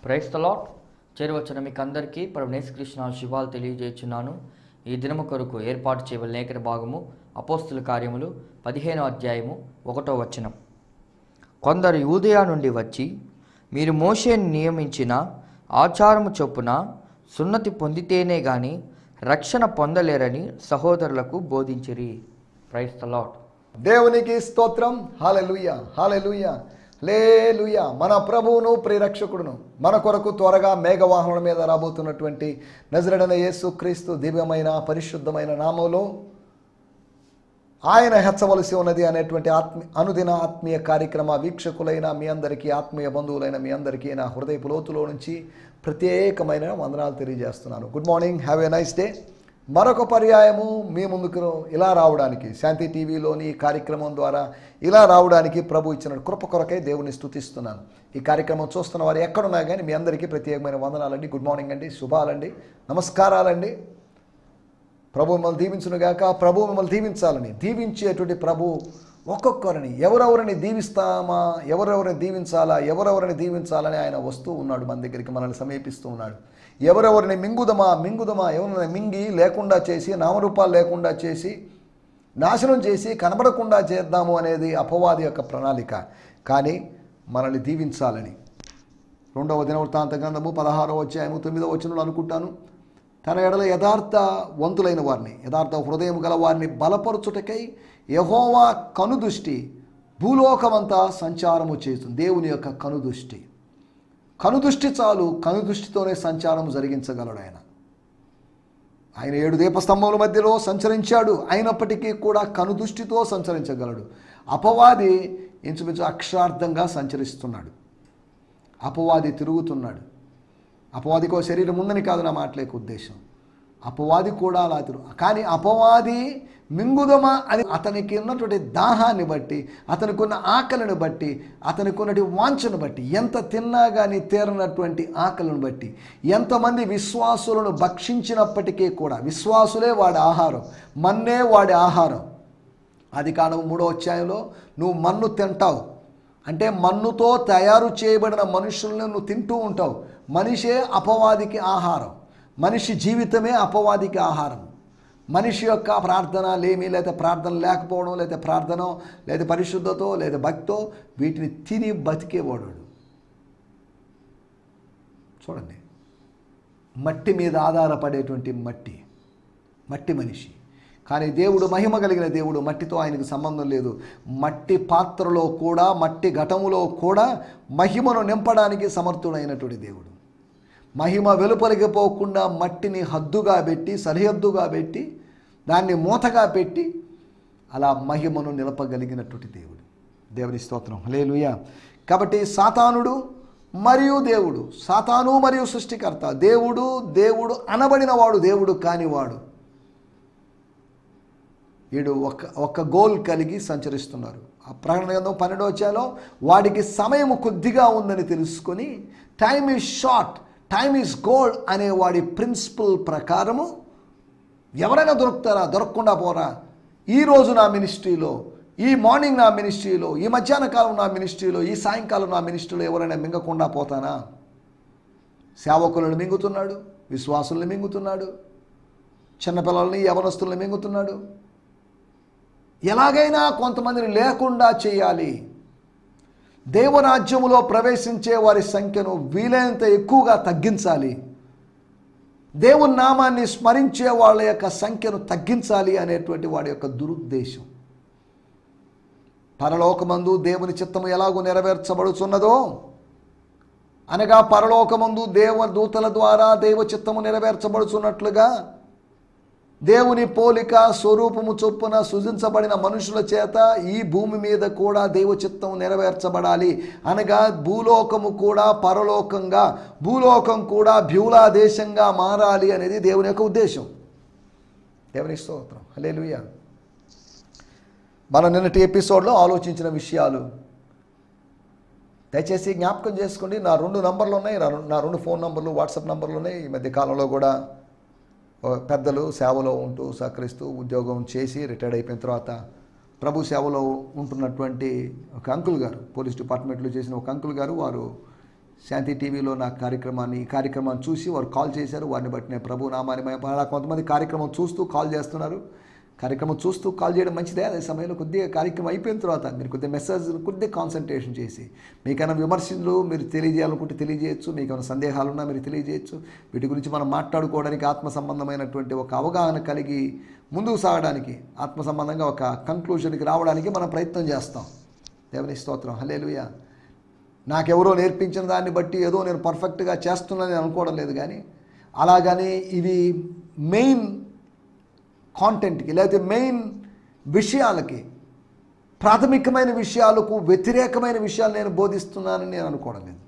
Praise the lord. చేరవచ్చిన మీకు అందరికీ ప్రభువైన యేసుక్రీస్తు శుభాలు తెలియజేస్తున్నాను. ఈ దినము కొరకు ఏర్పాటు చేయబడిన లేఖన భాగము అపోస్తుల కార్యములు 15వ అధ్యాయము 1వ వచనం. కొందరు యూదయ నుండి వచ్చి, మీరు మోషేను నియమించిన ఆచారము చొప్పున సున్నతి పొందితేనే గాని రక్షణ పొందలేరని సహోదరులకు బోధించిరి. Praise the lord. దేవునికి స్తోత్రం. హల్లెలూయా, హల్లెలూయా, హల్లెలూయా. మన ప్రభువును ప్రియరక్షకుడును మన కొరకు త్వరగా మేఘవాహనం మీద రాబోతున్నటువంటి నజరేయుడైన యేసుక్రీస్తు దివ్యమైన పరిశుద్ధమైన నామములో ఆయన హెచ్చవలసి ఉన్నది అనేటువంటి అనుదిన ఆత్మీయ కార్యక్రమ వీక్షకులైన మీ అందరికీ, ఆత్మీయ బంధువులైన మీ అందరికీ నా హృదయపు లోతులో నుంచి ప్రత్యేకమైన వందనాలు తెలియజేస్తున్నాను. Good morning, have a nice day. మరొక పర్యాయము మీ ముందుకు ఇలా రావడానికి, శాంతి టీవీలోని కార్యక్రమం ద్వారా ఇలా రావడానికి ప్రభు ఇచ్చిన కృప కొరకై దేవుని స్తుతిస్తున్నాను. ఈ కార్యక్రమం చూస్తున్న వారు ఎక్కడున్నా కానీ మీ అందరికీ ప్రత్యేకమైన వందనాలండి. గుడ్ మార్నింగ్ అండి, శుభాలండి, నమస్కారాలండి. ప్రభు మిమ్మల్ని దీవించునుగాక. ప్రభు మిమ్మల్ని దీవించాలని, దీవించేటువంటి ప్రభు ఒక్కొక్కరిని ఎవరెవరిని దీవిస్తామా, ఎవరెవరిని దీవించాలని ఆయన వస్తూ ఉన్నాడు, మన దగ్గరికి మనల్ని సమీపిస్తూ ఉన్నాడు. ఎవరెవరిని మింగుదమా, ఎవరిని మింగి లేకుండా చేసి, నామరూపాలు లేకుండా చేసి, నాశనం చేసి, కనబడకుండా చేద్దాము అనేది అపవాది యొక్క ప్రణాళిక. కానీ మనల్ని దీవించాలని 2వ దినవృత్తాంత గ్రంథము 16వ అధ్యాయము 9వ వచనంలో అనుకుంటాను, తన ఎడల యథార్థవంతులైన వారిని, యథార్థ హృదయం గల వారిని బలపరచుటకై యెహోవా కనుదృష్టి భూలోకమంతా సంచారము చేస్తుంది. దేవుని యొక్క కనుదృష్టి చాలు, కనుదృష్టితోనే సంచారం జరిగించగలడు ఆయన. 7 దీపస్తంభముల మధ్యలో సంచరించాడు, అయినప్పటికీ కూడా కనుదృష్టితో సంచరించగలడు. అపవాది ఇంచుమించు అక్షరార్థంగా సంచరిస్తున్నాడు. అపవాది తిరుగుతున్నాడు. అపవాదికో శరీరం ఉందని కాదు నా మాటలేక ఉద్దేశం. అపవాది కూడా అలా కానీ అపవాది మింగుదమా అని అతనికి ఉన్నటువంటి దాహాన్ని బట్టి, అతనికి ఉన్న ఆకలిని బట్టి, అతనికి ఉన్నటువంటి వాంఛను బట్టి, ఎంత తిన్నా కానీ తీరనటువంటి ఆకలిని బట్టి, ఎంతమంది విశ్వాసులను భక్షించినప్పటికీ కూడా, విశ్వాసులే వాడి ఆహారం, మన్నే వాడి ఆహారం. ఆదికాండము 3వ అధ్యాయంలో నువ్వు మన్ను తింటావు అంటే మన్నుతో తయారు చేయబడిన మనుషులను నువ్వు తింటూ ఉంటావు. మనిషే అపవాదికి ఆహారం, మనిషి జీవితమే అపవాదికి ఆహారం. మనిషి యొక్క ప్రార్థన లేమి, లేదా ప్రార్థన లేకపోవడం, లేదా ప్రార్థన, లేదా పరిశుద్ధతో, లేదా భక్తో, వీటిని తిని బతికేవాడు. చూడండి, మట్టి మీద ఆధారపడేటువంటి మట్టి మనిషి. కానీ దేవుడు మహిమ కలిగిన దేవుడు, మట్టితో ఆయనకు సంబంధం లేదు. మట్టి పాత్రలో కూడా, మట్టి ఘటములో కూడా మహిమను నింపడానికి సమర్థుడైనటువంటి దేవుడు. మహిమ వెలుపలికి పోకుండా మట్టిని హద్దుగా పెట్టి, సరిహద్దుగా పెట్టి, దాన్ని మూతగా పెట్టి అలా మహిమను నిలపగలిగినటువంటి దేవుడు. దేవుని స్తోత్రం, హల్లెలూయా. కాబట్టి సాతానుడు మరియు దేవుడు, సాతాను మరియు సృష్టికర్త, దేవుడు అనబడిన వాడు, దేవుడు కానివాడు, వీడు ఒక్క గోల్ కలిగి సంచరిస్తున్నారు. ఆ ప్రకటన గ్రంథం 12వ అధ్యాయంలో వాడికి సమయం కొద్దిగా ఉందని తెలుసుకొని, time is short, time is gold అనే వాడి ప్రిన్సిపల్ ప్రకారము ఎవరైనా దొరుకుతారా, దొరకకుండా పోరా, ఈరోజు నా మినిస్ట్రీలో, ఈ మార్నింగ్ నా మినిస్ట్రీలో, ఈ మధ్యాహ్న కాలం నా మినిస్ట్రీలో, ఈ సాయంకాలం నా మినిస్ట్రీలో ఎవరైనా మింగకుండా పోతానా? సేవకులను మింగుతున్నాడు, విశ్వాసులను మింగుతున్నాడు, చిన్నపిల్లల్ని, యవనస్తులను మింగుతున్నాడు. ఎలాగైనా కొంతమందిని లేకుండా చేయాలి. దేవరాజ్యములో ప్రవేశించే వారి సంఖ్యను వీలైనంత ఎక్కువగా తగ్గించాలి. దేవుని నామాన్ని స్మరించే వాళ్ళ యొక్క సంఖ్యను తగ్గించాలి అనేటువంటి వాడి యొక్క దురుద్దేశం. పరలోకమందు దేవుని చిత్తము ఎలాగో నెరవేర్చబడుచున్నదో, అనగా పరలోకమందు దేవదూతల ద్వారా దైవ చిత్తము నెరవేర్చబడుచున్నట్లుగా దేవుని పోలిక స్వరూపము చొప్పున సృజించబడిన మనుషుల చేత ఈ భూమి మీద కూడా దైవ చిత్తం నెరవేర్చబడాలి. అనగా భూలోకము కూడా పరలోకంగా, భూలోకం కూడా బ్యూలా దేశంగా మారాలి అనేది దేవుని యొక్క ఉద్దేశం. దేవుని స్తోత్రం, హల్లెలూయా. మనం నిన్నటి ఎపిసోడ్లో ఆలోచించిన విషయాలు దయచేసి జ్ఞాపకం చేసుకోండి. నా 2 నంబర్లు ఉన్నాయి, నా 2 ఫోన్ నంబర్లు, వాట్సాప్ నంబర్లు ఉన్నాయి. ఈ మధ్య కాలంలో కూడా పెద్దలు సేవలో ఉంటూ సహకరిస్తూ ఉద్యోగం చేసి రిటైర్డ్ అయిపోయిన తర్వాత ప్రభు సేవలో ఉంటున్నటువంటి ఒక అంకుల్ గారు, పోలీస్ డిపార్ట్మెంట్లో చేసిన ఒక అంకుల్ గారు, వారు శాంతి టీవీలో నా ఈ కార్యక్రమాన్ని చూసి వారు కాల్ చేశారు. వారిని బట్టి నేను ప్రభు నామాన్ని అలా కొంతమంది కార్యక్రమం చూస్తూ కాల్ చేస్తున్నారు. కార్యక్రమం చూస్తూ కాల్ చేయడం మంచిదే. అదే సమయంలో కొద్దిగా కార్యక్రమం అయిపోయిన తర్వాత మీరు కొద్దిగా మెసేజ్ కొద్దిగా కాన్సన్ట్రేషన్ చేసి మీకైనా విమర్శలు మీరు తెలియజేయాలనుకుంటే తెలియజేయచ్చు, మీకైనా సందేహాలు ఉన్నా మీరు తెలియజేయచ్చు. వీటి గురించి మనం మాట్లాడుకోవడానికి ఆత్మ సంబంధమైనటువంటి ఒక అవగాహన కలిగి ముందుకు సాగడానికి, ఆత్మ సంబంధంగా ఒక కంక్లూషన్కి రావడానికి మనం ప్రయత్నం చేస్తాం. దేవుని స్తోత్రం, హల్లెలూయా. నాకెవరో నేర్పించిన దాన్ని బట్టి ఏదో నేను పర్ఫెక్ట్గా చేస్తున్నానని అనుకోవడం లేదు, కానీ అలాగని ఇవి మెయిన్ కాంటెంట్కి లేకపోతే మెయిన్ విషయాలకి, ప్రాథమికమైన విషయాలకు వ్యతిరేకమైన విషయాలు నేను బోధిస్తున్నానని నేను అనుకోవడం లేదు.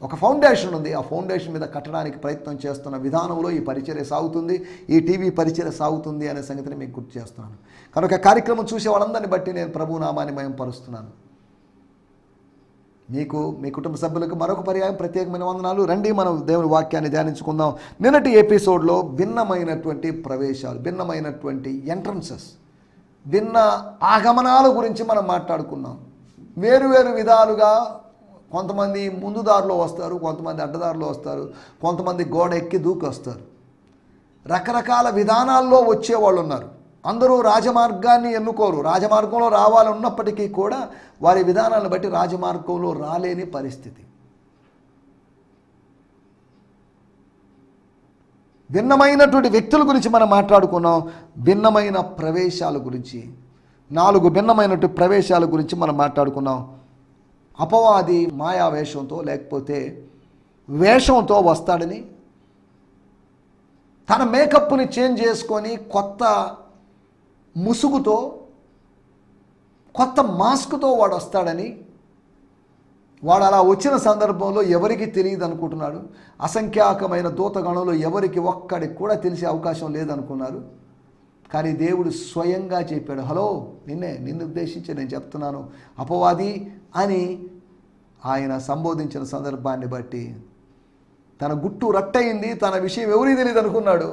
ఒక ఫౌండేషన్ ఉంది, ఆ ఫౌండేషన్ మీద కట్టడానికి ప్రయత్నం చేస్తున్న విధానంలో ఈ పరిచర్య సాగుతుంది, ఈ టీవీ పరిచర్య సాగుతుంది అనే సంగతిని మీకు గుర్తు చేస్తున్నాను. కనుక కార్యక్రమం చూసే వాళ్ళందరినీ బట్టి నేను ప్రభు నామాన్ని మహిమపరుస్తున్నాను. మీకు, మీ కుటుంబ సభ్యులకు మరొక పర్యాయం ప్రత్యేకమైన వందనాలు. రండి మనం దేవుని వాక్యాన్ని ధ్యానించుకుందాం. నిన్నటి ఎపిసోడ్లో భిన్నమైనటువంటి ప్రవేశాలు, భిన్నమైనటువంటి ఎంట్రన్సెస్, భిన్న ఆగమనాల గురించి మనం మాట్లాడుకున్నాం. వేరువేరు విధాలుగా కొంతమంది ముందు దారిలో వస్తారు, కొంతమంది అడ్డదారిలో వస్తారు, కొంతమంది గోడ ఎక్కి దూకి వస్తారు. రకరకాల విధానాల్లో వచ్చేవాళ్ళు ఉన్నారు. అందరూ రాజమార్గాన్ని ఎన్నుకోరు. రాజమార్గంలో రావాలన్నప్పటికీ కూడా వారి విధానాలను బట్టి రాజమార్గంలో రాలేని పరిస్థితి. భిన్నమైనటువంటి వ్యక్తుల గురించి మనం మాట్లాడుకున్నాం. భిన్నమైన ప్రవేశాల గురించి, 4 భిన్నమైనటువంటి ప్రవేశాల గురించి మనం మాట్లాడుకున్నాం. అపవాది మాయా వేషంతో లేకపోతే వేషంతో వస్తాడని, తన మేకప్ని చేంజ్ చేసుకొని కొత్త ముసుగుతో, కొత్త మాస్క్తో వాడు వస్తాడని, వాడు అలా వచ్చిన సందర్భంలో ఎవరికి తెలియదు అనుకుంటున్నాడు. అసంఖ్యాకమైన దూతగణంలో ఎవరికి ఒక్కడికి కూడా తెలిసే అవకాశం లేదనుకున్నారు. కానీ దేవుడు స్వయంగా చెప్పాడు, హలో నిన్ను ఉద్దేశించి నేను చెప్తున్నాను అపవాది అని ఆయన సంబోధించిన సందర్భాన్ని బట్టి తన గుట్టు రట్టయింది. తన విషయం ఎవరికి తెలియదు అనుకున్నాడు.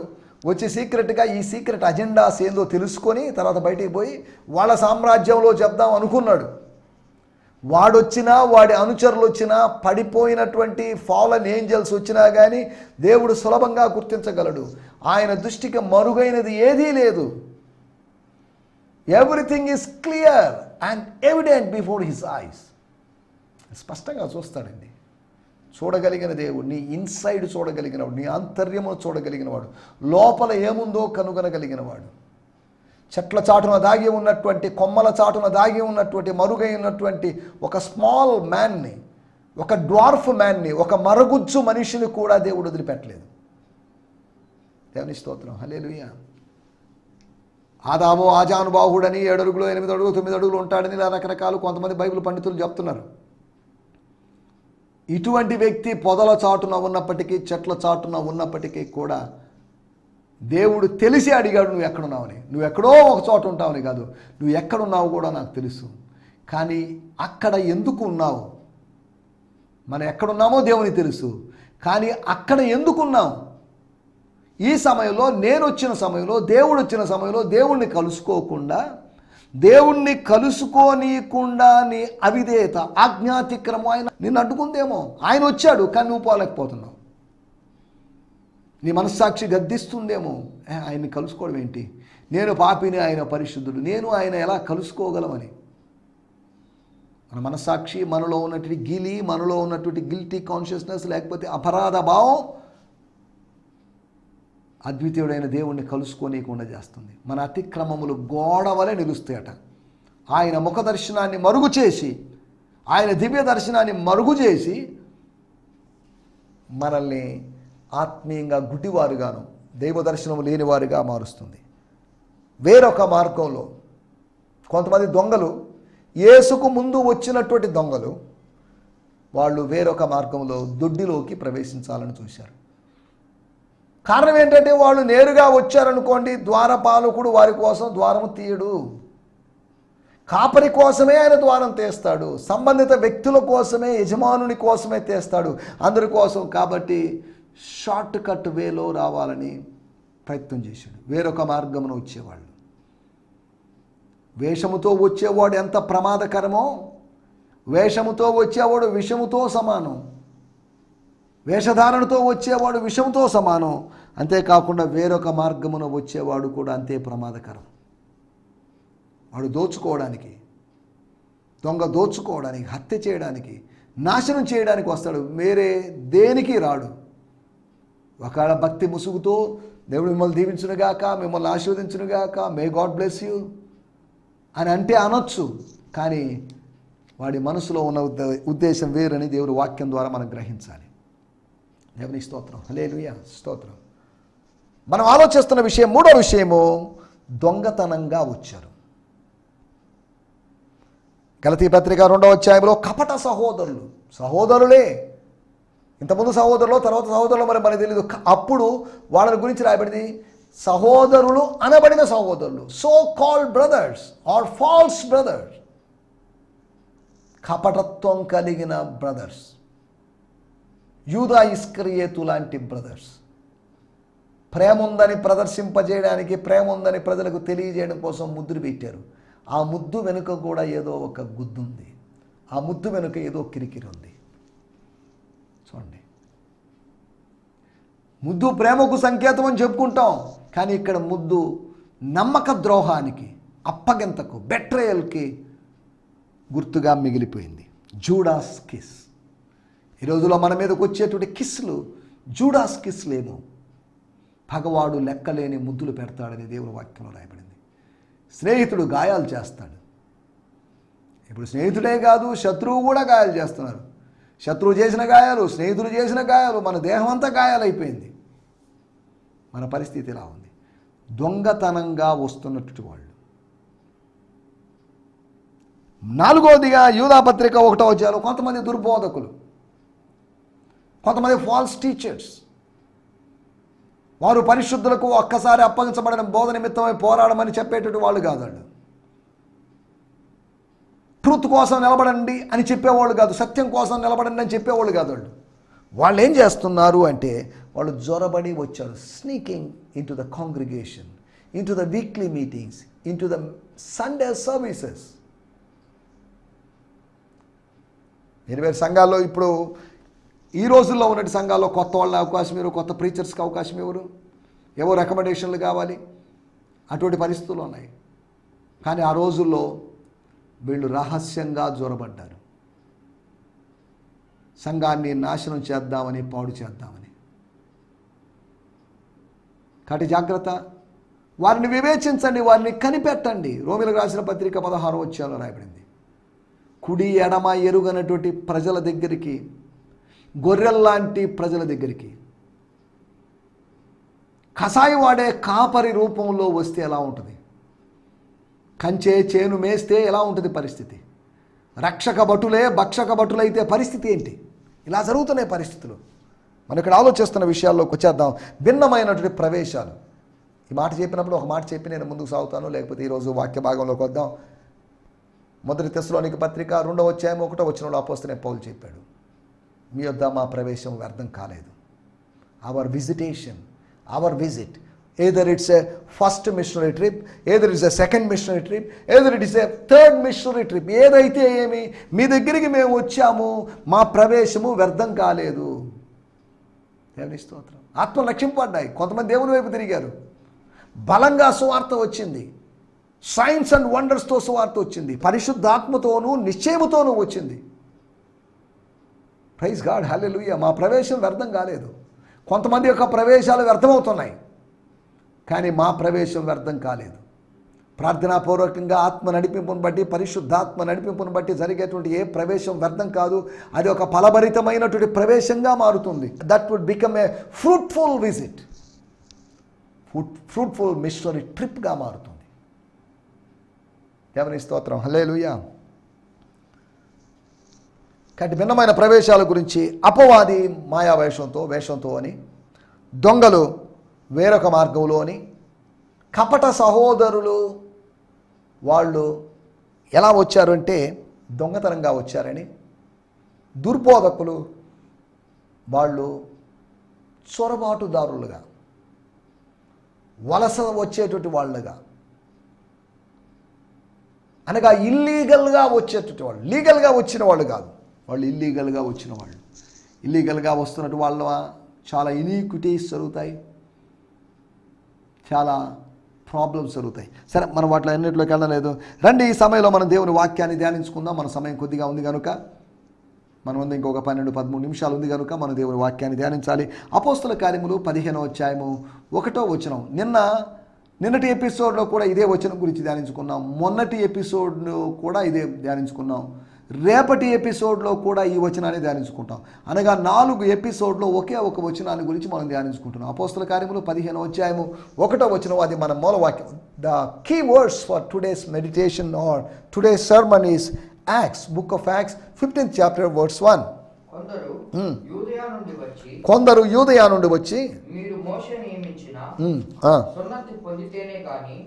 వచ్చి సీక్రెట్గా ఈ సీక్రెట్ అజెండాస్ ఏందో తెలుసుకొని తర్వాత బయటికి పోయి వాళ్ళ సామ్రాజ్యంలో చెప్దాం అనుకున్నాడు. వాడొచ్చినా, వాడి అనుచరులు వచ్చినా, పడిపోయినటువంటి ఫాలన్ ఏంజల్స్ వచ్చినా కానీ దేవుడు సులభంగా గుర్తించగలడు. ఆయన దృష్టికి మరుగైనది ఏదీ లేదు. Everything is clear and evident before his eyes. స్పష్టంగా చూస్తాడండి. చూడగలిగిన దేవుడు, నీ ఇన్సైడ్ చూడగలిగినవాడు, నీ ఆంతర్యమును చూడగలిగినవాడు, లోపల ఏముందో కనుగొనగలిగినవాడు. చెట్ల చాటున దాగి ఉన్నటువంటి, కొమ్మల చాటున దాగి ఉన్నటువంటి, మరుగై ఉన్నటువంటి ఒక స్మాల్ మ్యాన్ని, ఒక డ్వార్ఫ్ మ్యాన్ని, ఒక మరుగుజ్జు మనిషిని కూడా దేవుడు వదిలిపెట్టలేదు. దేవుని స్తోత్రం, హల్లెలూయా. ఆదాము ఆజానుబాహుడని 7 అడుగులు 8 అడుగులు 9 అడుగులు ఉంటాడని ఇలా రకరకాలు కొంతమంది బైబిల్ పండితులు చెప్తున్నారు. ఇటువంటి వ్యక్తి పొదల చాటున ఉన్నప్పటికీ, చెట్ల చాటున ఉన్నప్పటికీ కూడా దేవుడు తెలిసి అడిగాడు, నువ్వు ఎక్కడున్నావని. నువ్వు ఎక్కడో ఒక చోట ఉంటావని కాదు, నువ్వు ఎక్కడున్నావు కూడా నాకు తెలుసు. కానీ అక్కడ ఎందుకు ఉన్నావు? మనం ఎక్కడున్నామో దేవునికి తెలుసు, కానీ అక్కడ ఎందుకున్నావు? ఈ సమయంలో, నేను వచ్చిన సమయంలో, దేవుడు వచ్చిన సమయంలో దేవుణ్ణి కలుసుకోకుండా, దేవుణ్ణి కలుసుకోనీయకుండా నీ అవిధేయత, ఆజ్ఞాతిక్రమం ఆయన నిన్ను అడ్డుకుందేమో. ఆయన వచ్చాడు కానీ నువ్వు పోలేకపోతున్నావు. నీ మనస్సాక్షి గద్దిస్తుందేమో, ఆయన్ని కలుసుకోవడం ఏంటి, నేను పాపిని ఆయన పరిశుద్ధుడు, నేను ఆయన ఎలా కలుసుకోగలమని. మన మనస్సాక్షి, మనలో ఉన్నటువంటి మనలో ఉన్నటువంటి గిల్టీ కాన్షియస్నెస్, లేకపోతే అపరాధ భావం అద్వితీయుడైన దేవుణ్ణి కలుసుకోనీయకుండా చేస్తుంది. మన అతిక్రమములు గోడ వలె నిలుస్తాయట. ఆయన ముఖ దర్శనాన్ని మరుగు చేసి, ఆయన దివ్య దర్శనాన్ని మరుగు చేసి మనల్ని ఆత్మీయంగా గుడ్డివారుగాను, దైవ దర్శనం లేనివారుగా మారుస్తుంది. వేరొక మార్గంలో కొంతమంది దొంగలు, యేసుకు ముందు వచ్చినటువంటి దొంగలు, వాళ్ళు వేరొక మార్గంలో దొడ్డిలోకి ప్రవేశించాలని చూశారు. కారణం ఏంటంటే వాళ్ళు నేరుగా వచ్చారనుకోండి, ద్వారపాలకుడు వారి కోసం ద్వారము తీయడు. కాపరి కోసమే ఆయన ద్వారం తీస్తాడు, సంబంధిత వ్యక్తుల కోసమే, యజమానుని కోసమే తీస్తాడు, అందరి కోసం. కాబట్టి షార్ట్ కట్ వేలో రావాలని ప్రయత్నం చేశాడు. వేరొక మార్గమును వచ్చేవాళ్ళు, వేషముతో వచ్చేవాడు ఎంత ప్రమాదకరమో వేషముతో వచ్చేవాడు విషముతో సమానం, వేషధారణతో వచ్చేవాడు విషముతో సమానం. అంతేకాకుండా వేరొక మార్గమున వచ్చేవాడు కూడా అంతే ప్రమాదకరం. వాడు దోచుకోవడానికి, దొంగ దోచుకోవడానికి, హత్య చేయడానికి, నాశనం చేయడానికి వస్తాడు, వేరే దేనికి రాడు. ఒకవేళ భక్తి ముసుగుతో దేవుడు మిమ్మల్ని దీవించునుగాక, మిమ్మల్ని ఆశీర్వదించునుగాక, మే గాడ్ బ్లెస్ యూ అని అంటే అనొచ్చు, కానీ వాడి మనసులో ఉన్న ఉద్దేశం వేరని దేవుడు వాక్యం ద్వారా మనం గ్రహించాలి. దేవుని స్తోత్రం, హల్లెలూయా, స్తోత్రం. మనం ఆలోచిస్తున్న విషయం, మూడో విషయము, దొంగతనంగా వచ్చారు. గలతీ పత్రిక 2వ అధ్యాయంలో కపట సహోదరులే, ఇంతకుముందు సహోదరులు, తర్వాత సహోదరులు మరి మనకు తెలియదు. అప్పుడు వాళ్ళని గురించి రాయబడింది సహోదరులు అనబడిన సహోదరులు, so called brothers are false brothers, కపటత్వం కలిగిన బ్రదర్స్, యూదా ఇస్కరియోతు లాంటి బ్రదర్స్. ప్రేమ ఉందని ప్రదర్శింపజేయడానికి, ప్రేమ ఉందని ప్రజలకు తెలియజేయడం కోసం ముద్దులు పెట్టారు. ఆ ముద్దు వెనుక కూడా ఏదో ఒక గుద్దు ఉంది, ఆ ముద్దు వెనుక ఏదో కిరికిరి ఉంది. చూడండి, ముద్దు ప్రేమకు సంకేతం అని చెప్పుకుంటాం, కానీ ఇక్కడ ముద్దు నమ్మక ద్రోహానికి, అప్పగింతకు, బెట్రేయల్కి గుర్తుగా మిగిలిపోయింది. Judas kiss. ఈ రోజులో మన మీదకి వచ్చేటువంటి కిస్లు జూడాస్ కిస్లేమో. పగవాడు లెక్కలేని ముద్దులు పెడతాడని దేవుని వాక్యంలో రాయబడింది. స్నేహితుడు గాయాలు చేస్తాడు. ఇప్పుడు స్నేహితుడే కాదు, శత్రువు కూడా గాయాలు చేస్తున్నారు. శత్రువు చేసిన గాయాలు, స్నేహితులు చేసిన గాయాలు, మన దేహం అంతా గాయాలైపోయింది. మన పరిస్థితి ఇలా ఉంది. దొంగతనంగా వస్తున్నట్టు వాళ్ళు. 4వదిగా యూదా పత్రిక 1వ అధ్యాయంలో కొంతమంది దుర్బోధకులు, కొంతమంది ఫాల్స్ టీచర్స్, వారు పరిశుద్ధులకు ఒక్కసారి అప్పగించబడిన బోధ నిమిత్తమై పోరాడమని చెప్పేటట్టు వాళ్ళు కాదు. వాళ్ళు ట్రూత్ కోసం నిలబడండి అని చెప్పేవాళ్ళు కాదు, సత్యం కోసం నిలబడండి అని చెప్పేవాళ్ళు కాదు. వాళ్ళు ఏం చేస్తున్నారు అంటే, వాళ్ళు జ్వరబడి వచ్చారు. Sneaking in to the congregation, in to the weekly meetings, in to the Sunday services. వేరు సంఘాల్లో ఇప్పుడు ఈ రోజుల్లో ఉన్నటువంటి సంఘాల్లో కొత్త వాళ్ళ అవకాశం ఎవరు, కొత్త ప్రీచర్స్కి అవకాశం ఎవరు, ఏవో రికమెండేషన్లు కావాలి, అటువంటి పరిస్థితులు ఉన్నాయి. కానీ ఆ రోజుల్లో వీళ్ళు రహస్యంగా జ్వరబడ్డారు. సంఘాన్ని నాశనం చేద్దామని, పాడు చేద్దామని. కాబట్టి జాగ్రత్త, వారిని వివేచించండి, వారిని కనిపెట్టండి. రోమీయులకు రాసిన పత్రిక 16వ అధ్యాయంలో రాయబడింది. కుడి ఎడమ ఎరుగనటువంటి ప్రజల దగ్గరికి, గొర్రెల్లాంటి ప్రజల దగ్గరికి కసాయి వాడే కాపరి రూపంలో వస్తే ఎలా ఉంటుంది? కంచే చేను మేస్తే ఎలా ఉంటుంది పరిస్థితి? రక్షక భటులే భక్షక భటులైతే పరిస్థితి ఏంటి? ఇలా జరుగుతున్నాయి పరిస్థితులు. మనం ఇక్కడ ఆలోచిస్తున్న విషయాల్లోకి వచ్చేద్దాం. భిన్నమైనటువంటి ప్రవేశాలు. ఈ మాట చెప్పినప్పుడు ఒక మాట చెప్పి నేను ముందుకు సాగుతాను, లేకపోతే ఈరోజు వాక్య భాగంలోకి వద్దాం. 1 తెస్సలోనిక పత్రిక 2వ అధ్యాయం 1వ వచనంలో అపోస్తలుడైన పౌలు చెప్పాడు, మీ యొద్ద మా ప్రవేశం వ్యర్థం కాలేదు. Our visitation, our visit, either it's a first missionary trip, either it's a second missionary trip, either it is a third missionary trip, ఏదైతే ఏమి, మీ దగ్గరికి మేము వచ్చాము, మా ప్రవేశము వ్యర్థం కాలేదు. దేవుని స్తోత్రం. ఆత్మలు రక్షింపబడ్డాయి. కొంతమంది దేవుని వైపు తిరిగారు. బలంగా సువార్త వచ్చింది. సైన్స్ అండ్ వండర్స్తో సువార్త వచ్చింది. పరిశుద్ధాత్మతోనూ నిశ్చయముతోనూ వచ్చింది. ప్రైజ్ గాడ్, హల్లెలూయా. మా ప్రవేశం వ్యర్థం కాలేదు. కొంతమంది యొక్క ప్రవేశాలు వ్యర్థమవుతున్నాయి, కానీ మా ప్రవేశం వ్యర్థం కాలేదు. ప్రార్థనాపూర్వకంగా ఆత్మ నడిపింపును బట్టి, పరిశుద్ధాత్మ నడిపింపును బట్టి జరిగేటువంటి ఏ ప్రవేశం వ్యర్థం కాదు. అది ఒక ఫలభరితమైనటువంటి ప్రవేశంగా మారుతుంది. That would become a fruitful visit, fruitful missionary ట్రిప్గా మారుతుంది. దేవుని స్తోత్రం, హల్లెలూయా. కాబట్టి భిన్నమైన ప్రవేశాల గురించి అపవాది మాయా వేషంతో అని, దొంగలు వేరొక మార్గంలో అని, కపట సహోదరులు వాళ్ళు ఎలా వచ్చారు అంటే దొంగతనంగా వచ్చారని, దుర్బోధకులు వాళ్ళు చొరబాటుదారులుగా, వలస వచ్చేటువంటి వాళ్ళుగా అనగా ఇల్లీగల్గా వచ్చేటటువంటి వాళ్ళు, లీగల్గా వచ్చిన వాళ్ళు కాదు, వాళ్ళు ఇల్లీగల్గా వచ్చిన వాళ్ళు. ఇల్లీగల్గా వస్తున్నట్టు వాళ్ళ చాలా ఇనీక్విటీస్ జరుగుతాయి, చాలా ప్రాబ్లమ్స్ జరుగుతాయి. సరే, మనం వాటిలో అన్నింటిలోకి వెళ్ళలేదు. రండి, ఈ సమయంలో మనం దేవుని వాక్యాన్ని ధ్యానించుకుందాం. మన సమయం కొద్దిగా ఉంది కనుక, మన ముందు ఇంకొక 12-13 నిమిషాలు ఉంది కనుక మనం దేవుని వాక్యాన్ని ధ్యానించాలి. అపోస్తల కార్యములు 15వ అధ్యాయము 1వ వచనం. నిన్నటి ఎపిసోడ్లో కూడా ఇదే వచనం గురించి ధ్యానించుకున్నాం. మొన్నటి ఎపిసోడ్లో కూడా ఇదే ధ్యానించుకున్నాం. రేపటి ఎపిసోడ్లో కూడా ఈ వచనాన్ని ధ్యానించుకుంటాం. అనగా 4 ఎపిసోడ్లో ఒకే ఒక వచనాన్ని గురించి మనం ధ్యానించుకుంటున్నాం. అపోస్తల కార్యములు 15వ అధ్యాయము 1వ వచనం, అది మన మూల వాక్యం. The key words for today's meditation or today's sermon is Acts, book of Acts, 15th chapter, verse 1. కొందరు యూదయ నుండి వచ్చి మీరు మోషే నియమించిన సున్నతి పొందితేనే గాని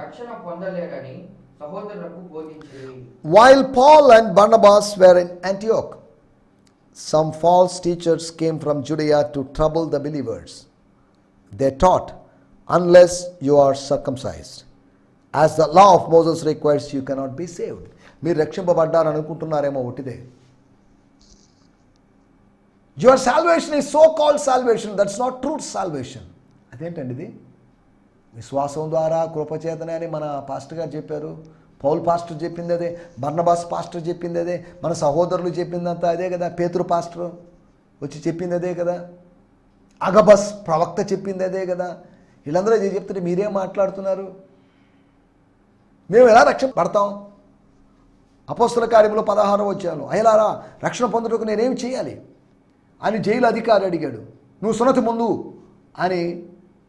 రక్షణ పొందలేరని సహోదరులకు బోధించారు. While Paul and Barnabas were in Antioch, some false teachers came from Judea to trouble the believers. They taught, unless you are circumcised, as the law of Moses requires, you cannot be saved. మీరు రక్షింపబడ్డారు అనుకుంటున్నారేమో, ఒకటిదే. Your salvation is so called salvation, that's not true salvation. అదేంటండి ఇది? విశ్వాసం ద్వారా కృపచేతనే అని మన పాస్టర్ గారు చెప్పారు, పౌల్ పాస్టర్ చెప్పింది అదే, బర్నబాస్ పాస్టర్ చెప్పింది అదే, మన సహోదరులు చెప్పిందంతా అదే కదా, పేతురు పాస్టర్ వచ్చి చెప్పింది అదే కదా, అగబస్ ప్రవక్త చెప్పింది అదే కదా. వీళ్ళందరూ ఇది చెప్తుంటే మీరేం మాట్లాడుతున్నారు? మేము ఎలా రక్షణ పడతాం? అపోస్తల కార్యములు 16వ అధ్యాయంలో, అయ్యలారా రక్షణ పొందుటకు నేనేం చేయాలి అని జైలు అధికారి అడిగాడు. నువ్వు సున్నతి పొందు అని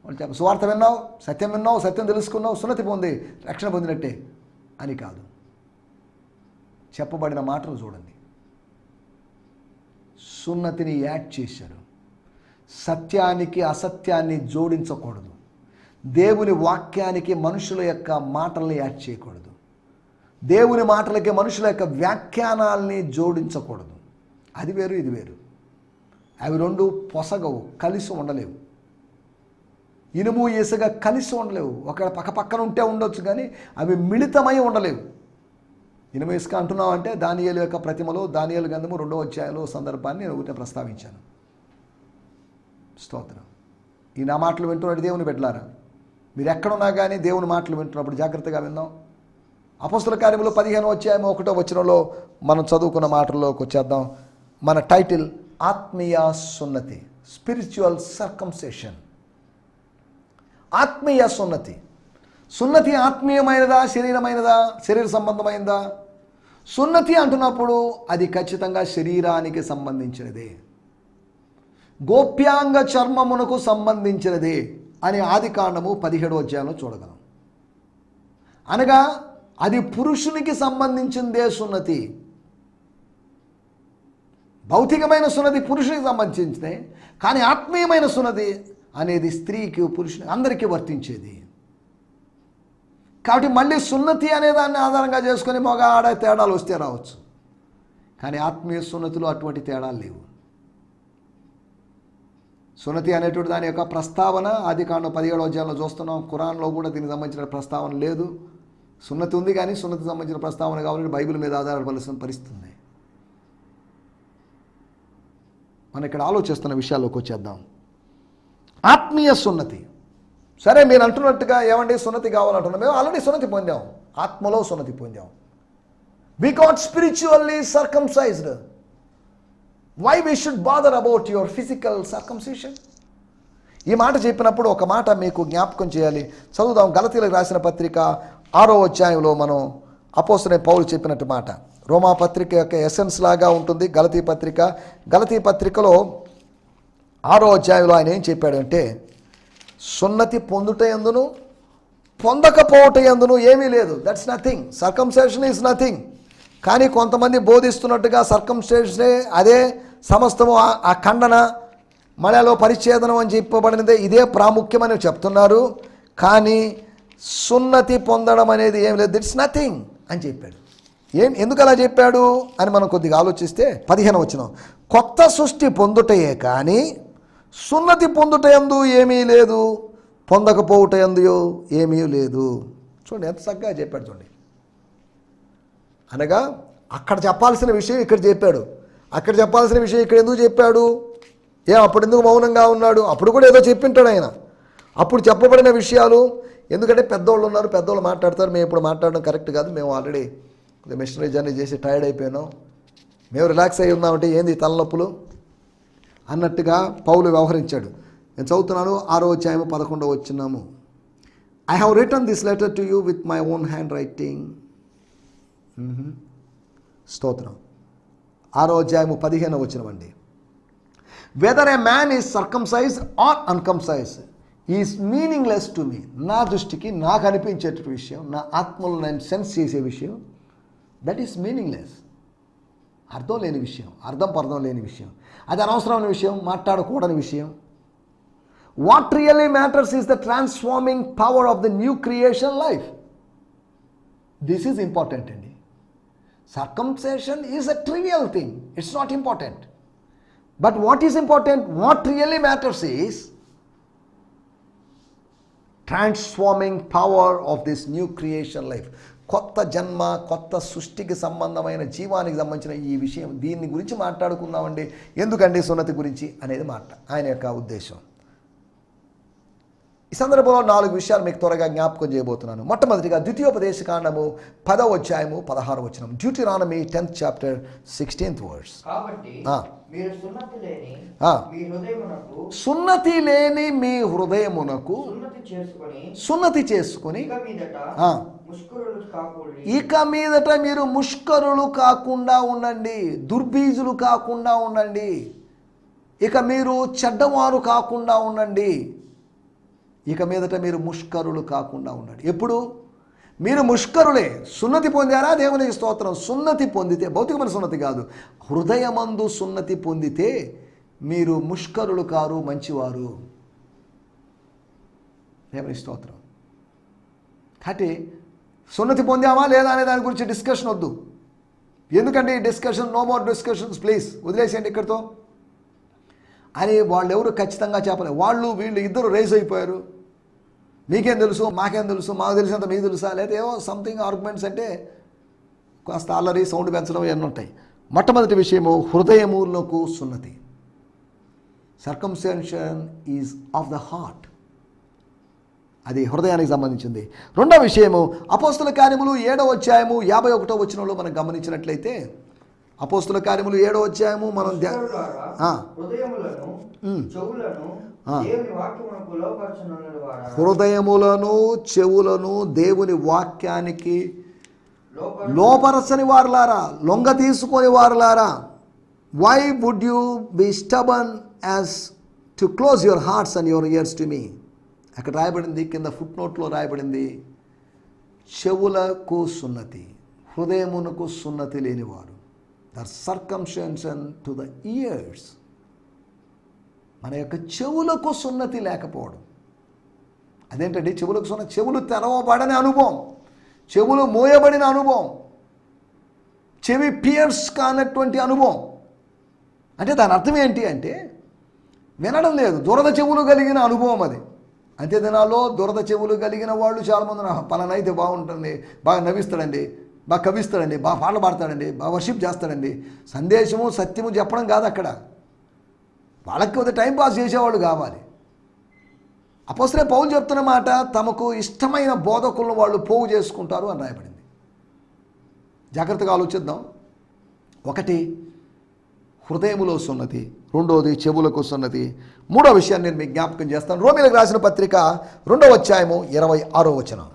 వాళ్ళు చెప్పు. సువార్త విన్నావు, సత్యం తెలుసుకున్నావు, సున్నతి పొంది రక్షణ పొందినట్టే అని కాదు. చెప్పబడిన మాటలు చూడండి. సున్నతిని యాడ్ చేశారు. సత్యానికి అసత్యాన్ని జోడించకూడదు. దేవుని వాక్యానికి మనుషుల యొక్క మాటల్ని యాడ్ చేయకూడదు. దేవుని మాటలకి మనుషుల యొక్క వ్యాఖ్యానాల్ని జోడించకూడదు. అది వేరు, ఇది వేరు. అవి రెండు పొసగవు, కలిసి ఉండలేవు. ఇనుము ఇసుక కలిసి ఉండలేవు. ఒక పక్కన ఉంటే ఉండొచ్చు, కానీ అవి మిళితమై ఉండలేవు. ఇనుము ఇసుక అంటున్నావు అంటే దానియేలు యొక్క ప్రతిమలో, దానియేలు గ్రంథము 2వ అధ్యాయంలో సందర్భాన్ని నేను ఒకటే ప్రస్తావించాను. స్తోత్రం. ఈ నా మాటలు వింటున్నట్టు దేవుని బిడ్డలారా, మీరు ఎక్కడున్నా కానీ దేవుని మాటలు వింటున్నప్పుడు జాగ్రత్తగా విందాం. అపోస్తల కార్యములు 15వ అధ్యాయం 1వ వచనంలో మనం చదువుకున్న మాటల్లోకి వచ్చేద్దాం. మన టైటిల్ ఆత్మీయ సున్నతి, స్పిరిచువల్ సర్కంసెషన్. ఆత్మీయ సున్నతి. సున్నతి ఆత్మీయమైనదా, శరీరమైనదా, శరీర సంబంధమైనదా? సున్నతి అంటున్నప్పుడు అది ఖచ్చితంగా శరీరానికి సంబంధించినదే, గోప్యాంగ చర్మమునకు సంబంధించినదే అని ఆదికాండము 17వ అధ్యాయంలో చూడగలం. అనగా అది పురుషునికి సంబంధించిందే సున్నతి. భౌతికమైన సున్నతి పురుషునికి సంబంధించిందే, కానీ ఆత్మీయమైన సున్నతి అనేది స్త్రీకి, పురుషుని అందరికీ వర్తించేది. కాబట్టి మళ్ళీ సున్నతి అనే దాన్ని ఆధారంగా చేసుకొని మగ ఆడ తేడాలు వస్తే రావచ్చు, కానీ ఆత్మీయ సున్నతిలో అటువంటి తేడాలు లేవు. సున్నతి అనేటువంటి దాని యొక్క ప్రస్తావన ఆదికాండం 17వ అధ్యాయంలో చూస్తున్నాం. ఖురాన్లో కూడా దీనికి సంబంధించిన ప్రస్తావన లేదు. సున్నతి ఉంది, కానీ సున్నతికి సంబంధించిన ప్రస్తావన కావాలంటే బైబిల్ మీద ఆధారపడాల్సిన పరిస్థితి. మనం ఇక్కడ ఆలోచిస్తున్న విషయాల్లోకి వచ్చేద్దాం. ఆత్మీయ సున్నతి. సరే, మీరు అంటున్నట్టుగా ఏమండి సున్నతి కావాలంటున్నాం. మేము ఆల్రెడీ సున్నతి పొందాం, ఆత్మలో సున్నతి పొందాం. We got spiritually circumcised. Why we should bother about your physical circumcision? ఈ మాట చెప్పినప్పుడు ఒక మాట మీకు జ్ఞాపకం చేయాలి. చదువుదాం. గలతీయులకు రాసిన పత్రిక 6వ అధ్యాయంలో మనం అపోస్తలుడైన పౌలు చెప్పినట్టు మాట. రోమా పత్రిక యొక్క ఎసెన్స్ లాగా ఉంటుంది గలతీ పత్రిక. గలతీ పత్రికలో 6వ అధ్యాయంలో ఆయన ఏం చెప్పాడంటే, సున్నతి పొందుట యందును పొందకపోవట యందును ఏమీ లేదు. That's nothing. Circumcision is nothing. కానీ కొంతమంది బోధిస్తున్నట్టుగా సర్కంసెషనే అదే సమస్తము, ఆ ఖండన మళ్ళలో పరిచ్ఛేదనం అని చెప్పబడినదే ఇదే ప్రాముఖ్యమని చెప్తున్నారు. కానీ సున్నతి పొందడం అనేది ఏం లేదు, ఇట్స్ నథింగ్ అని చెప్పాడు. ఎందుకు అలా చెప్పాడు అని మనం కొద్దిగా ఆలోచిస్తే 15వ వచనం, కొత్త సృష్టి పొందుటయే కానీ సున్నతి పొందుట యందు ఏమీ లేదు, పొందకపోవుట యందు ఏమీ లేదు. చూడండి ఎంత చక్కగా చెప్పాడు. చూడండి, అనగా అక్కడ చెప్పాల్సిన విషయం ఇక్కడ చెప్పాడు, అక్కడ చెప్పాల్సిన విషయం ఇక్కడ ఎందుకు చెప్పాడు? అప్పుడు ఎందుకు మౌనంగా ఉన్నాడు? అప్పుడు కూడా ఏదో చెప్పింటాడు ఆయన. అప్పుడు చెప్పబడిన విషయాలు, ఎందుకంటే పెద్దోళ్ళు ఉన్నారు, పెద్దోళ్ళు మాట్లాడతారు, మేము ఇప్పుడు మాట్లాడడం కరెక్ట్ కాదు, మేము ఆల్రెడీ మిషనరీ జర్నీ చేసి టైర్డ్ అయిపోయినాం, మేము రిలాక్స్ అయ్యి ఉన్నామంటే ఏంది తలనొప్పులు అన్నట్టుగా పౌలు వ్యవహరించాడు. నేను చదువుతున్నాను 6వ అధ్యాయము 11వ వచనము. I have written this letter to you with my own handwriting. స్తోత్రం. 6వ అధ్యాయము 15వ వచనం అండి. Whether a man is circumcised or uncircumcised is meaningless to me. నా దృష్టికి నాకు అనిపించే విషయం, నా ఆత్మలో నేను సెన్స్ చేసే విషయం, దట్ ఈస్ మీనింగ్లెస్. అర్థం లేని విషయం, అర్థం పర్థం లేని విషయం, అది అనవసరమైన విషయం, మాట్లాడకూడని విషయం. What really matters is the transforming power of the new creation life. This is important అండి. Circumcision is a trivial thing. It's not important. But what is important, what really matters is transforming power of this new creation life. కొత్త జన్మ, కొత్త సృష్టికి సంబంధమైన జీవానికి సంబంధించిన ఈ విషయం, దీన్ని గురించి మాట్లాడుకుందామండి. ఎందుకండి సున్నతి గురించి అనేది ఆయన యొక్క ఉద్దేశం. ఈ సందర్భంలో 4 విషయాలు మీకు త్వరగా జ్ఞాపకం చేయబోతున్నాను. మొట్టమొదటిగా ద్వితీయోపదేశకాండము 10వ అధ్యాయము 16వ వచనం. డ్యూటెరానమీ 10th chapter 16th verse. కాబట్టి మీరు సున్నతి లేని మీ హృదయమునకు సున్నతి చేసుకొని ఇక మీదట మీరు ముష్కరులు కాకుండా ఉండండి, దుర్బీజులు కాకుండా ఉండండి, ఇక మీరు చెడ్డవారు కాకుండా ఉండండి, ఇక మీదట మీరు ముష్కరులు కాకుండా ఉండండి. ఎప్పుడు మీరు ముష్కరులే, సున్నతి పొందారా? దేవునికి స్తోత్రం. సున్నతి పొందితే, భౌతికమైన సున్నతి కాదు, హృదయమందు సున్నతి పొందితే మీరు ముష్కరులు కారు, మంచివారు. దేవునికి స్తోత్రం. కాబట్టి సున్నతి పొందామా లేదా అనే దాని గురించి డిస్కషన్ వద్దు. ఎందుకంటే ఈ discussion, no more discussions please, వదిలేసేయండి ఇక్కడితో అని వాళ్ళు ఎవరు ఖచ్చితంగా చెప్పలేదు. వీళ్ళు ఇద్దరు రేస్ అయిపోయారు. మీకేం తెలుసు, మాకేం తెలుసు, మాకు తెలిసినంత మీకు తెలుసా, లేదా ఏవో సంథింగ్ ఆర్గ్యుమెంట్స్ అంటే కాస్త అల్లరి, సౌండ్ పెంచడం ఎన్ని ఉంటాయి. మొట్టమొదటి విషయము హృదయములకు సున్నతి. Circumcision is of the heart, అది హృదయానికి సంబంధించింది. రెండవ విషయము అపోస్తుల కార్యములు 7వ అధ్యాయము 51వ వచనంలో మనం గమనించినట్లయితే, అపోస్తుల కార్యములు 7వ అధ్యాయము మనం హృదయములను చెవులను దేవుని వాక్యానికి లోపరచని వారులారా, లొంగ తీసుకొని వారులారా, why would you be stubborn as to close your hearts and your ears to me. అక్కడ రాయబడింది, కింద ఫుట్ నోట్లో రాయబడింది, చెవులకు సున్నతి, హృదయమునకు సున్నతి లేనివారు. The circumcision to the ears. మన యొక్క చెవులకు సున్నతి లేకపోవడం. అదేంటండి చెవులకు సున్నతి? చెవులు తెరవబడని అనుభవం, చెవులు మోయబడిన అనుభవం, చెవి పియర్స్ కానటువంటి అనుభవం. అంటే దాని అర్థం ఏంటి అంటే వినడం లేదు, దురద చెవులు కలిగిన అనుభవం అది. అంతే దినాల్లో దురద చెవులు కలిగిన వాళ్ళు చాలామంది, పలానా అయితే బాగుంటుంది, బాగా నవ్విస్తాడండి, బాగా కవిస్తాడండి, బాగా పాటలు పాడతాడండి, బాగా వర్షిప్ చేస్తాడండి. సందేశము సత్యము చెప్పడం కాదు అక్కడ, వాళ్ళకి కొద్ది టైం పాస్ చేసేవాళ్ళు కావాలి. అపోస్తలుడైన పౌలు చెప్తున్న మాట, తమకు ఇష్టమైన బోధకులను వాళ్ళు పోగు చేసుకుంటారు అని రాయబడింది. జాగ్రత్తగా ఆలోచిద్దాం. 1 హృదయములో సున్నతి, 2వది చెవులకు సున్నతి, 3వ విషయాన్ని నేను మీకు జ్ఞాపకం చేస్తాను. రోమీయులకు రాసిన పత్రిక 2వ అధ్యాయము 26వ వచనం.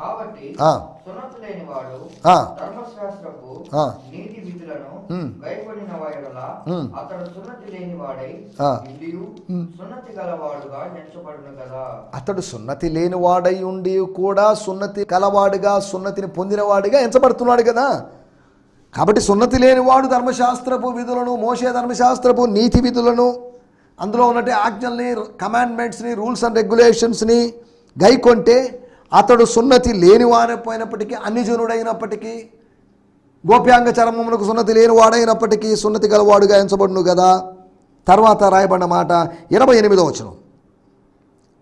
అతడు సున్నతి లేనివాడై ఉండి కూడా సున్నతి కలవాడుగా, సున్నతిని పొందినవాడిగా ఎంచబడుతున్నాడు కదా. కాబట్టి సున్నతి లేనివాడు ధర్మశాస్త్రపు విధులను, మోషే ధర్మశాస్త్రపు నీతి విధులను, అందులో ఉన్నట్టు ఆజ్ఞల్ని, కమాండ్మెంట్స్ని, రూల్స్ అండ్ రెగ్యులేషన్స్ని గైకొంటే అతడు సున్నతి లేనివాడైనప్పటికీ, అన్యజనుడైనప్పటికీ, గోప్యాంగ చర్మములకు సున్నతి లేనివాడైనప్పటికీ సున్నతి గలవాడుగా ఎంచబడును కదా. తర్వాత రాయబడిన మాట 28వ వచనం,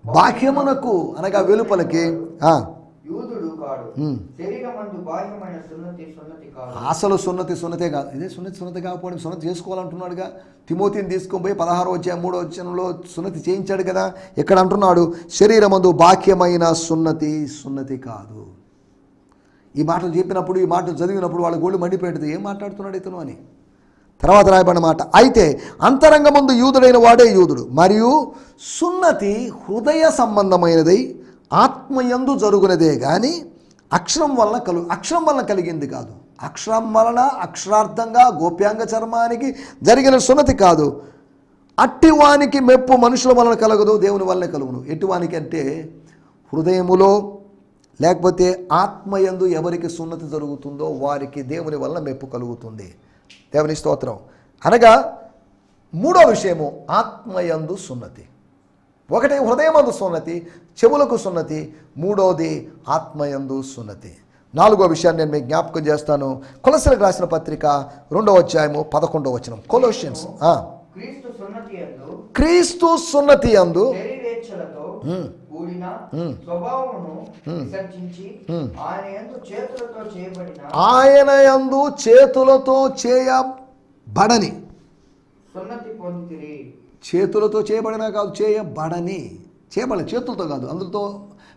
బాహ్యమునకు అనగా వెలుపలకి యూదుడు కాడు, శరీరమందు బాహ్యమైన సున్నతి కాదు. అసలు సున్నతే కాదు. ఇదే సున్నతి కాకపోవడం, సున్నతి చేసుకోవాలంటున్నాడుగా. తిమోతిని తీసుకొని పోయి 16వ అధ్యాయం 3వ వచనంలో సున్నతి చేయించాడు కదా. ఇక్కడ అంటున్నాడు శరీరమందు బాహ్యమైన సున్నతి కాదు. ఈ మాటలు చెప్పినప్పుడు, ఈ మాటలు చదివినప్పుడు వాళ్ళ గోళ్ళు మండిపోయింది. ఏం మాట్లాడుతున్నాడు ఇతను అని. తర్వాత రాయబడిన మాట, అయితే అంతరంగమందు యూదుడైన వాడే యూదుడు, మరియు సున్నతి హృదయ సంబంధమైనదై ఆత్మయందు జరుగునదే కానీ అక్షరం వలన కలిగింది కాదు. అక్షరం వలన అక్షరార్థంగా గోప్యాంగ చర్మానికి జరిగిన సున్నతి కాదు. అట్టివానికి మెప్పు మనుషుల వలన కలగదు, దేవుని వలన కలుగును. ఎట్టివానికి అంటే హృదయములో లేకపోతే ఆత్మయందు ఎవరికి సున్నతి జరుగుతుందో వారికి దేవుని వలన మెప్పు కలుగుతుంది. దేవుని స్తోత్రం. అనగా మూడో విషయము ఆత్మయందు సున్నతి. ఒకటి హృదయమందు సున్నతి, చెవులకు సున్నతి. మూడోది ఆత్మయందు సున్నతి. నాలుగో విషయాన్ని నేను మీకు జ్ఞాపకం చేస్తాను. కొలస్సీలకు రాసిన పత్రిక 2వ అధ్యాయము 11వ వచనం. కొలోషియన్స్. క్రీస్తు సున్నతి యందు ఆయన యందు చేతులతో చేయబడని, చేతులతో చేయబడిన కాదు, చేయబడని. చేతులతో కాదు. అందులో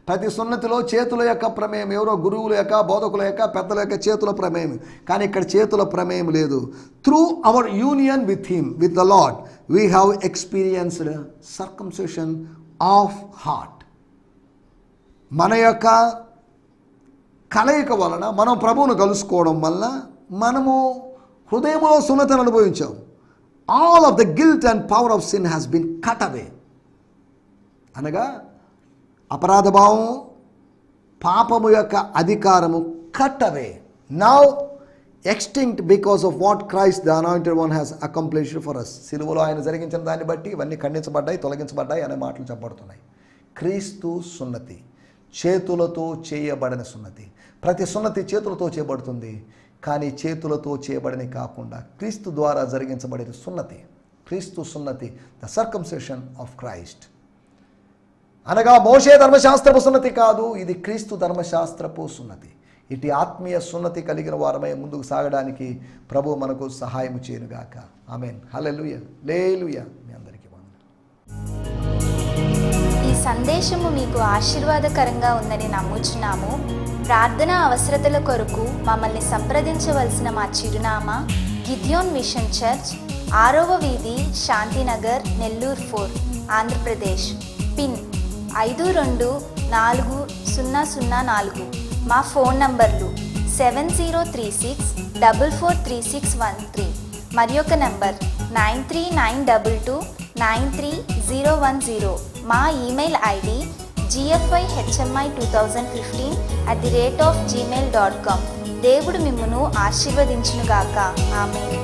ప్రతి సున్నతిలో చేతుల యొక్క ప్రమేయం, ఎవరో గురువుల యొక్క, బోధకుల యొక్క, పెద్దల యొక్క చేతుల ప్రమేయం. కానీ ఇక్కడ చేతుల ప్రమేయం లేదు. Through our union with him, with the lord, we have experienced circumcision of heart. మన యొక్క కలయిక వలన, మనం ప్రభువును కలుసుకోవడం వలన మనము హృదయంలో సున్నతిని అనుభవించాం. All of the guilt and power of sin has been cut away. అనగా అపరాధ భావం, పాపము యొక్క అధికారము cut away. Now extinct because of what Christ the anointed one has accomplished for us. సిలువలో ఆయన జరిగించిన దాన్ని బట్టి ఇవన్నీ ఖండించబడ్డాయి, తొలగించబడ్డాయి అనే మాటలు చెప్పబడుతున్నాయి. క్రీస్తు సున్నతి, చేతులతో చేయబడిన సున్నతి. ప్రతి సున్నతి చేతులతో చేయబడుతుంది, కానీ చేతులతో చేయబడిన కాకుండా క్రీస్తు ద్వారా జరిగించబడిన సున్నతి, క్రీస్తు సున్నతి, ద సర్కంసిషన్ ఆఫ్ క్రైస్ట్. అనగా మోషే ధర్మశాస్త్రపు సున్నతి కాదు, ఇది క్రీస్తు ధర్మశాస్త్రపు సున్నతి. ఇటు ఆత్మీయ సున్నతి కలిగిన వారమై ముందుకు సాగడానికి ప్రభు మనకు సహాయం చేయనుగాక. ఆమేన్. హల్లెలూయా, హల్లెలూయా. మీ అందరికీ వందనాలు. ఈ సందేశము మీకు ఆశీర్వాదకరంగా ఉందని నమ్ముచున్నాము. ప్రార్థన అవసరతల కొరకు మమ్మల్ని సంప్రదించవలసిన మా చిరునామా గిద్యోన్ మిషన్ చర్చ్, 6వ వీధి, శాంతినగర్, నెల్లూరు 4, ఆంధ్రప్రదేశ్. పిన్ 524004. మా ఫోన్ నంబర్లు 7036443613 మరి ఒక నంబర్ 9392293010. మా ఈమెయిల్ ఐడి gfihmi2015@gmail.com. దేవుడు మిమ్మును ఆశీర్వదించునుగాక. ఆమేన్.